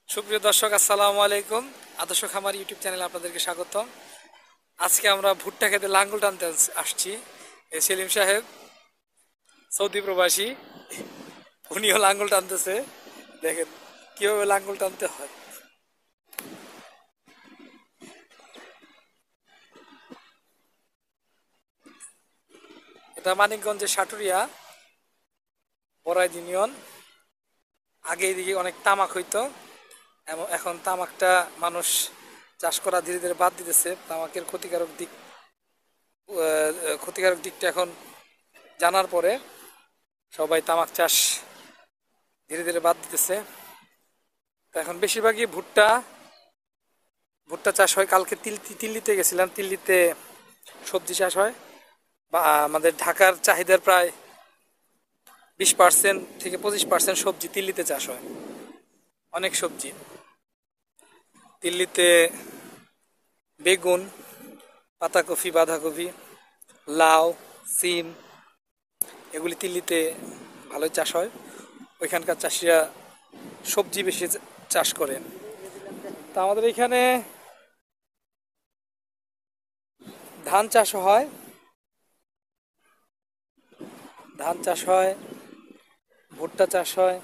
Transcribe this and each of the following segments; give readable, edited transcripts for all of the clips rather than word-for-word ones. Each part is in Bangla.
সুপ্রিয় দর্শক, আসসালামু আলাইকুম। আদর্শ খামার ইউটিউব চ্যানেলে আপনাদেরকে স্বাগত। আজকে আমরা ভুট্টা খেতে লাঙ্গল টানতে আসছি। সেলিম সাহেব সৌদি প্রবাসী, উনিও লাঙ্গল টানতেছে। দেখেন কিভাবে লাঙ্গল টানতে হয়। এটা মানিকগঞ্জের সাটুরিয়া বড়াইদ ইউনিয়ন। আগে এদিকে অনেক তামাক হইতো, এখন তামাকটা মানুষ চাষ করা ধীরে ধীরে বাদ দিতেছে। তামাকের ক্ষতিকারক দিকটা এখন জানার পরে সবাই তামাক চাষ ধীরে ধীরে বাদ দিতেছে। তো এখন বেশিরভাগই ভুট্টা ভুট্টা চাষ হয়। কালকে তিল্লিতে গেছিলাম, তিল্লিতে সবজি চাষ হয়। বা আমাদের ঢাকার চাহিদার প্রায় 20% থেকে 25% সবজি তিল্লিতে চাষ হয়। অনেক সবজি তিল্লিতে, বেগুন, পাতাকপি, বাঁধাকপি, লাউ, সিম, এগুলি তিল্লিতে ভালোই চাষ হয়। ওইখানকার চাষিরা সবজি বেশি চাষ করে। তা আমাদের এখানে ধান চাষ হয়, ভুট্টা চাষ হয়,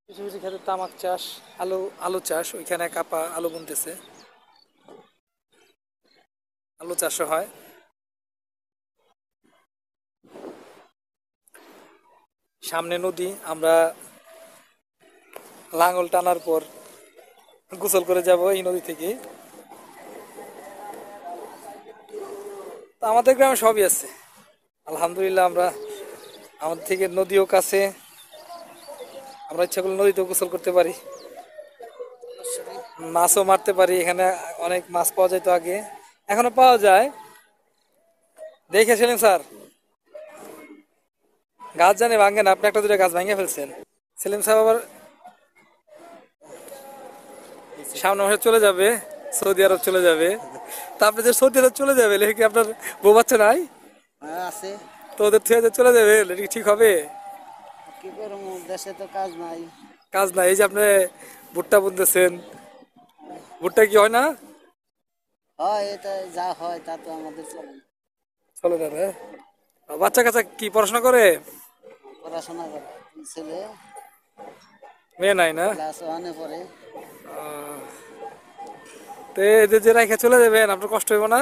কিছু কিছু ক্ষেত্রে তামাক চাষ, আলু চাষ। ওইখানে কাপা আলু বুনতেছে, আলু চাষও হয়। সামনে নদী, আমরা লাঙ্গল টানার পর গোসল করে যাব এই নদী থেকে। তো আমাদের গ্রামে সবই আছে আলহামদুলিল্লাহ। আমাদের থেকে নদীও কাছে, আমরা ইচ্ছা করলে নদীতেও গোসল করতে পারি, মাছও মারতে পারি। এখানে অনেক মাছ পাওয়া যেত আগে, এখনো পাওয়া যায়। দেখেছিলেন স্যার, গাছ জানে ভাঙেন, আপনি একটা দুটো গাছ ভাঙিয়ে ফেলছেন। সেলিম সাহেব আবার সামনে মাসে চলে যাবে, সৌদি আরব চলে যাবে। তা আপনি যে সৌদি আরব চলে যাবে, কি আপনার বউ বাচ্চা নাই? আছে। তো ওদের থেকে যে চলে যাবে, এটা কি ঠিক হবে? কি করবো, দেশে তো কাজ নাই। কাজ নাই, এই যে আপনি ভুট্টা বুনতেছেন, ভুট্টা কি হয় না? হয়, এটা যা হয় তা তো আমাদের চলে না। চলে না রে। বাচ্চা কাচ্চা কি পড়াশোনা করে? পড়াশোনা করে, ছেলে মেয়ে নাই না? ক্লাস ওয়ানে পড়ে। তো এদের যে রাইখা চলে যাবেন, আপনার কষ্ট হইব না?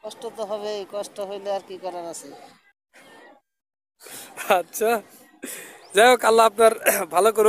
কষ্ট তো হবে, কষ্ট হইলে আর কি করার আছে। আচ্ছা, যাই হোক, আল্লাহ আপনার ভালো করুন।